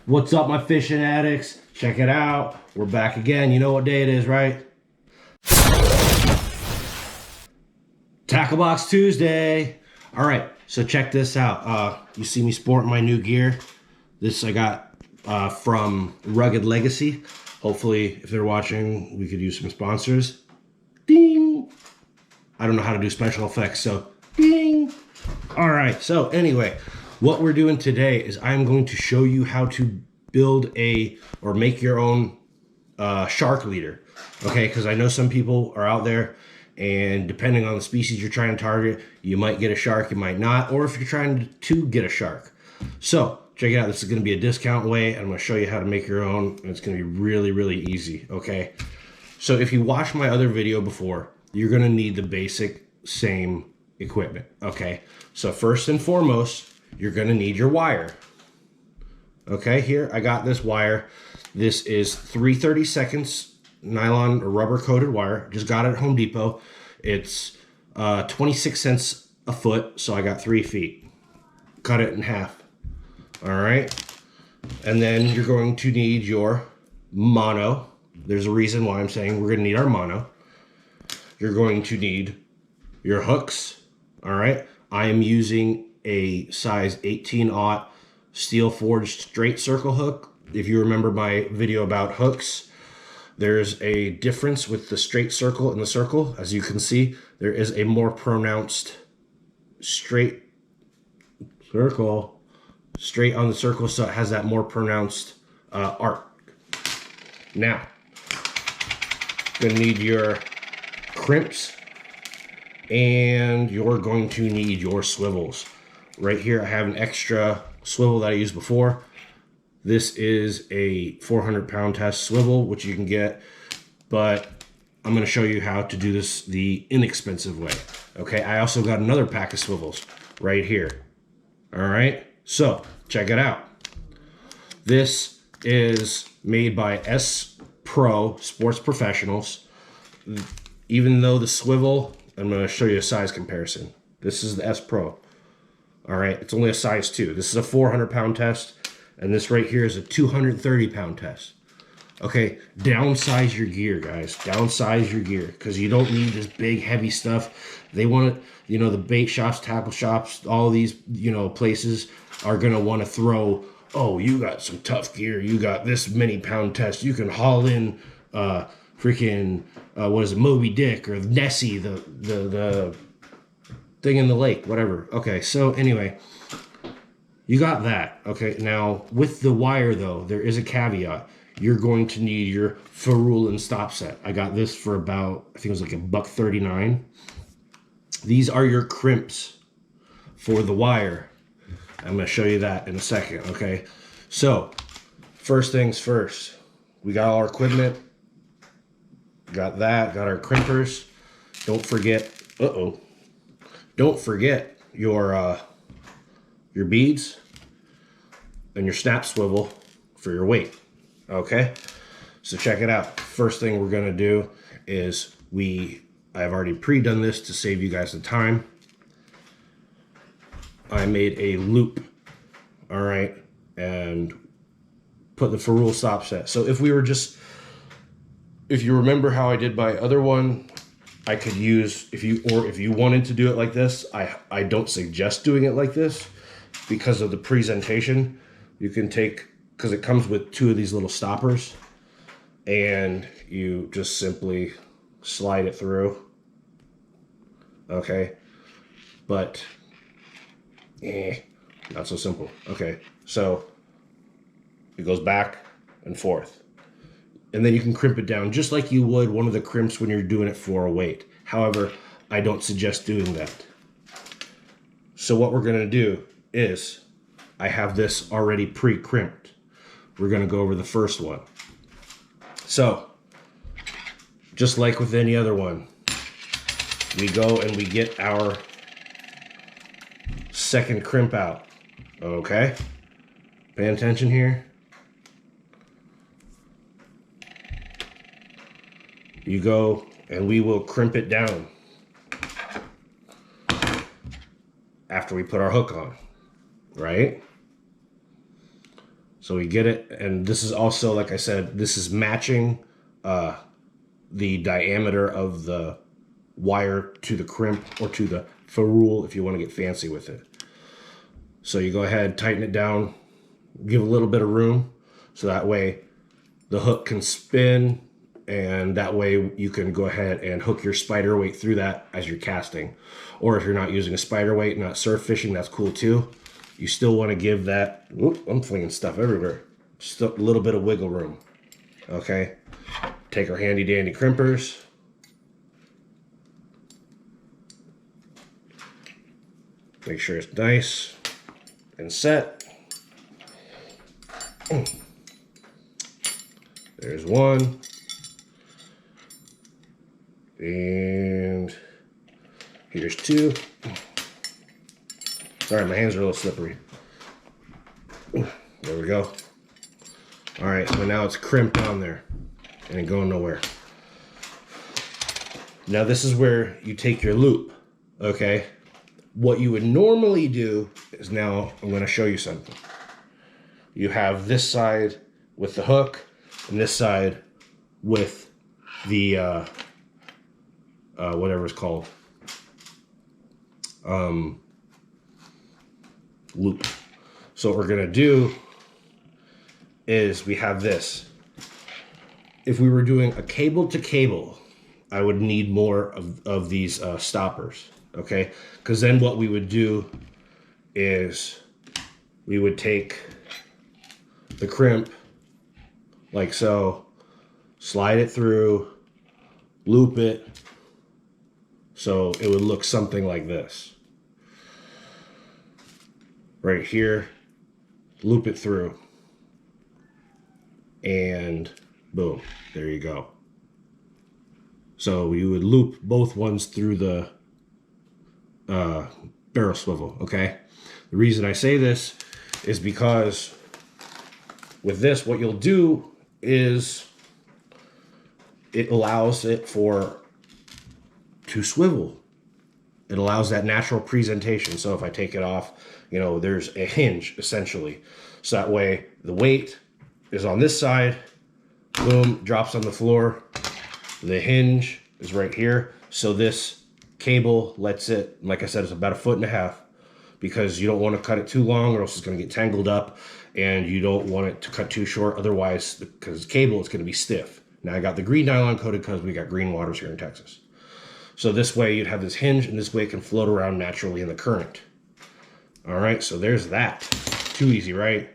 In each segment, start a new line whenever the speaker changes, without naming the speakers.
What's up, my fishing addicts? Check it out. We're back again. You know what day it is, right? Tacklebox Tuesday. All right, so check this out. You see me sporting my new gear. This I got from Rugged Legacy. Hopefully, if they're watching, we could use some sponsors. Ding! I don't know how to do special effects, so ding! All right, so anyway, what we're doing today is I'm going to show you how to build or make your own shark leader. Okay, because I know some people are out there, and depending on the species you're trying to target, you might get a shark, you might not, or if you're trying to get a shark. So check it out. This is going to be a discount way, and I'm going to show you how to make your own, and it's going to be really, really easy. Okay, so if you watched my other video before, you're going to need the basic same equipment. Okay, so first and foremost, you're going to need your wire. Okay, here I got this wire. This is 3/32 nylon or rubber coated wire. Just got it at Home Depot. It's 26 cents a foot, so I got 3 feet. Cut it in half. All right, and then you're going to need your mono. There's a reason why I'm saying we're going to need our mono. You're going to need your hooks. All right, I am using a size 18/0 steel forged straight circle hook. If you remember my video about hooks, there's a difference with the straight circle and the circle. As you can see, there is a more pronounced straight circle, straight on the circle, so it has that more pronounced arc. Now, you're gonna need your crimps, and you're going to need your swivels. Right here, I have an extra swivel that I used before. This is a 400-pound test swivel, which you can get, but I'm going to show you how to do this the inexpensive way. Okay, I also got another pack of swivels right here. All right, so check it out. This is made by S Pro Sports Professionals. Even though the swivel, I'm going to show you a size comparison. This is the S Pro. All right, it's only a size 2. This is a 400-pound test, and this right here is a 230-pound test. Okay, downsize your gear, guys. Downsize your gear, because you don't need this big, heavy stuff. They want to, the bait shops, tackle shops, all these, places are going to want to throw, oh, you got some tough gear. You got this many pound test. You can haul in freaking, what is it, Moby Dick or Nessie, the thing in the lake, whatever. Okay, so anyway, you got that. Okay, now with the wire though, there is a caveat. You're going to need your ferrule and stop set. I got this for about, I think it was like $1.39. These are your crimps for the wire. I'm going to show you that in a second. Okay, so first things first, we got all our equipment. Got that. Got our crimpers. Don't forget. Don't forget your beads and your snap swivel for your weight. Okay, so check it out. First thing we're gonna do is I've already pre-done this to save you guys the time. I made a loop, all right, and put the ferrule stop set. So if you remember how I did my other one, I could use, if you wanted to do it like this, I don't suggest doing it like this because of the presentation. You can take, because it comes with 2 of these little stoppers, and you just simply slide it through. Okay, but not so simple. Okay, so it goes back and forth. And then you can crimp it down just like you would one of the crimps when you're doing it for a weight. However, I don't suggest doing that. So what we're going to do is, I have this already pre-crimped. We're going to go over the first one. So, just like with any other one, we go and we get our second crimp out. Okay? Pay attention here. You go and we will crimp it down after we put our hook on, right? So we get it. And this is also, like I said, this is matching the diameter of the wire to the crimp or to the ferrule if you want to get fancy with it. So you go ahead, tighten it down, give a little bit of room so that way the hook can spin, and that way you can go ahead and hook your spider weight through that as you're casting. Or if you're not using a spider weight, not surf fishing, that's cool too. You still want to give that, whoop, I'm flinging stuff everywhere, just a little bit of wiggle room. Okay, take our handy dandy crimpers. Make sure it's nice and set. There's one. And here's two. Sorry, my hands are a little slippery. There we go. All right, so now it's crimped on there and ain't going nowhere. Now this is where you take your loop, okay? What you would normally do is, now I'm going to show you something. You have this side with the hook and this side with the whatever it's called, loop. So what we're going to do is we have this. If we were doing a cable to cable, I would need more of these stoppers, okay? Because then what we would do is we would take the crimp like so, slide it through, loop it, so it would look something like this. Right here, loop it through, and boom, there you go. So you would loop both ones through the barrel swivel, okay? The reason I say this is because with this, what you'll do is it allows it to swivel. It allows that natural presentation. So if I take it off, you know, there's a hinge essentially. So that way the weight is on this side, boom, drops on the floor. The hinge is right here. So this cable lets it, like I said, it's about 1.5 feet, because you don't want to cut it too long or else it's going to get tangled up, and you don't want it to cut too short. Otherwise, because cable, it's going to be stiff. Now I got the green nylon coated because we got green waters here in Texas. So this way you'd have this hinge, and this way it can float around naturally in the current. All right, so there's that. Too easy, right?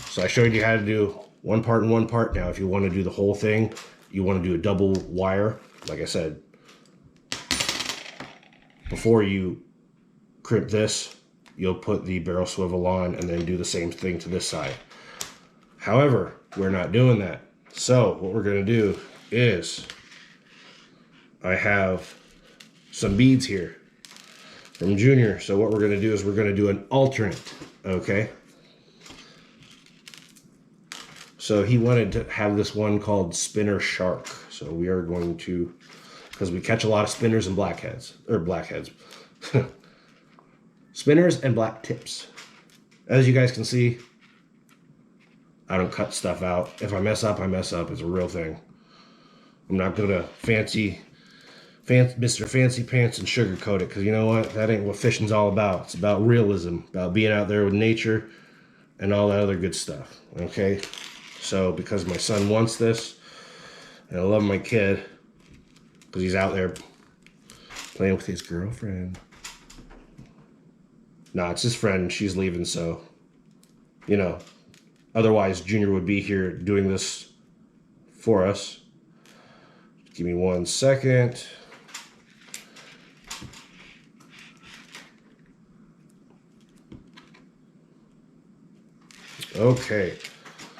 So I showed you how to do one part and one part. Now if you want to do the whole thing, you want to do a double wire, like I said, before you crimp this, you'll put the barrel swivel on and then do the same thing to this side. However, we're not doing that. So what we're going to do is, I have some beads here from Junior. So what we're going to do is we're going to do an alternate, okay? So he wanted to have this one called Spinner Shark. So we are going to, because we catch a lot of spinners and blackheads, or blackheads. Spinners and black tips. As you guys can see, I don't cut stuff out. If I mess up, I mess up. It's a real thing. I'm not gonna Mr. Fancy Pants and sugarcoat it, because you know what? That ain't what fishing's all about. It's about realism, about being out there with nature and all that other good stuff. Okay? So because my son wants this, and I love my kid, because he's out there playing with his girlfriend. No, it's his friend. She's leaving, so, you know, otherwise Junior would be here doing this for us. Give me 1 second. Okay.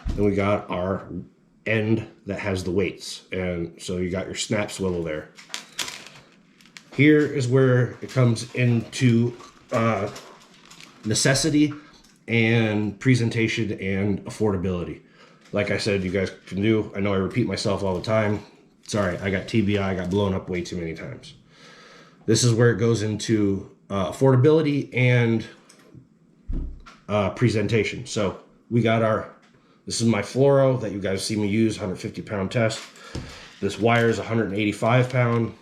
Then we got our end that has the weights. And so you got your snap swivel there. Here is where it comes into necessity and presentation and affordability. Like I said, you guys can do, I know I repeat myself all the time. Sorry, I got TBI, I got blown up way too many times. This is where it goes into affordability and presentation. So we got our This is my fluoro that you guys see me use, 150-pound test. This wire is 185 pound.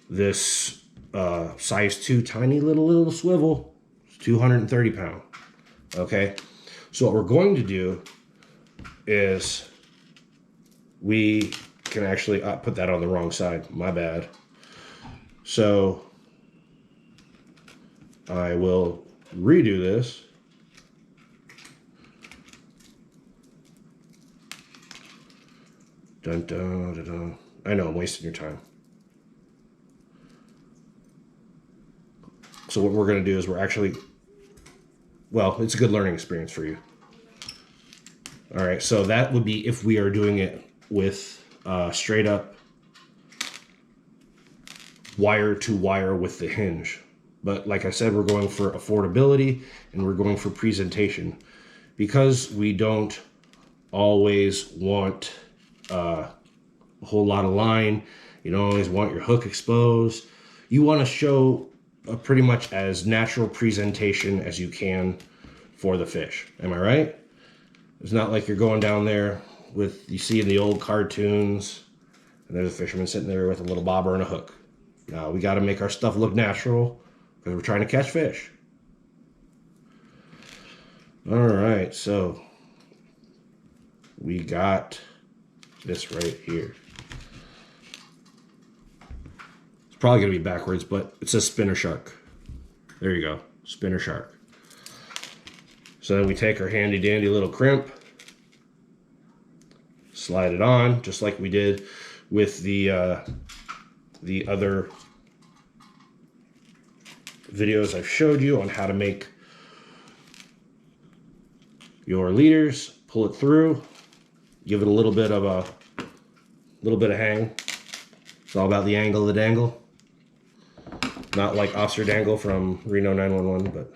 This size 2 tiny little swivel is 230 pound. Okay, so what we're going to do is we can actually put that on the wrong side. My bad. So I will redo this. Dun, dun, dun, dun. I know I'm wasting your time. So what we're going to do is we're actually, well, it's a good learning experience for you. All right, so that would be if we are doing it with straight up wire to wire with the hinge. But like I said, we're going for affordability and we're going for presentation, because we don't always want a whole lot of line. You don't always want your hook exposed. You want to show a pretty much as natural presentation as you can for the fish. Am I right? It's not like you're going down there with, you see in the old cartoons, and there's a fisherman sitting there with a little bobber and a hook. Now we got to make our stuff look natural because we're trying to catch fish. All right, so we got this right here. It's probably going to be backwards, but it says spinner shark. There you go, spinner shark. So then we take our handy dandy little crimp, slide it on just like we did with the other videos I've showed you on how to make your leaders. Pull it through, give it a little bit of hang. It's all about the angle of the dangle. Not like Officer Dangle from Reno 911, but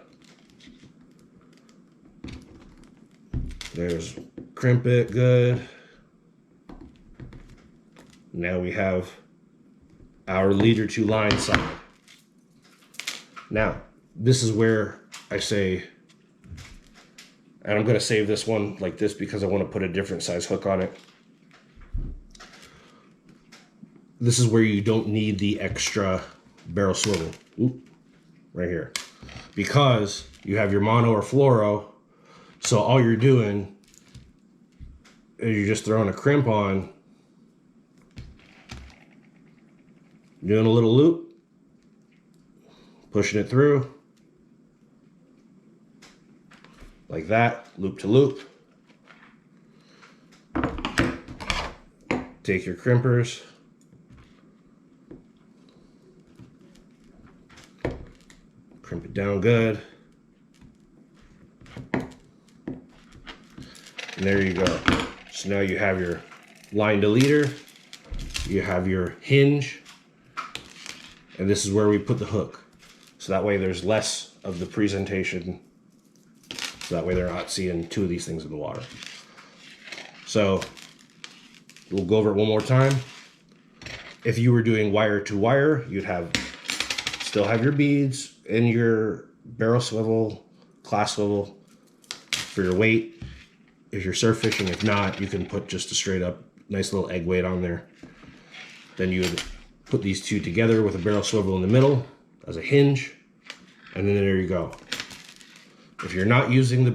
there's crimp it good. Now we have our leader to line side. Now, this is where I say, and I'm going to save this one like this because I want to put a different size hook on it. This is where you don't need the extra barrel swivel. Oop, right here. Because you have your mono or fluoro, so all you're doing is you're just throwing a crimp on, doing a little loop, pushing it through, like that, loop to loop. Take your crimpers, crimp it down good. And there you go. So now you have your line to leader, you have your hinge, and this is where we put the hook. So that way there's less of the presentation. So that way they're not seeing two of these things in the water. So we'll go over it one more time. If you were doing wire to wire, you'd still have your beads and your barrel swivel, class swivel for your weight. If you're surf fishing, if not, you can put just a straight up nice little egg weight on there. Then you would put these two together with a barrel swivel in the middle as a hinge, and then there you go. If you're not using the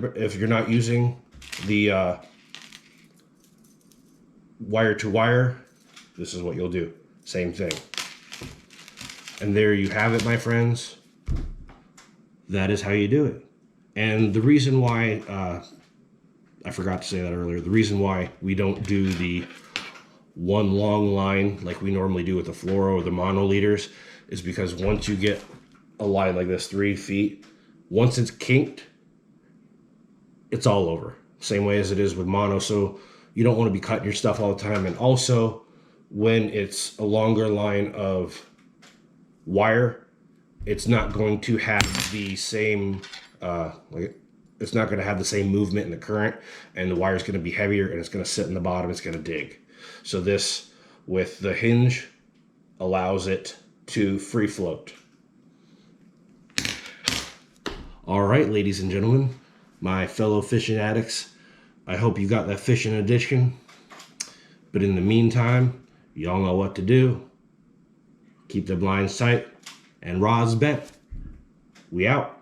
wire to wire, this is what you'll do. Same thing. And there you have it, my friends. That is how you do it. And the reason why, I forgot to say that earlier, the reason why we don't do the one long line like we normally do with the fluoro or the mono leaders is because once you get a line like this, 3 feet, once it's kinked, it's all over. Same way as it is with mono. So you don't want to be cutting your stuff all the time. And also when it's a longer line of wire, it's not going to have the same, it's not going to have the same movement in the current, and the wire is going to be heavier and it's going to sit in the bottom. It's going to dig. So this with the hinge allows it to free float. All right, ladies and gentlemen, my fellow fishing addicts, I hope you got that fishing addiction. But in the meantime, y'all know what to do. Keep the blinds tight and rods bent. We out.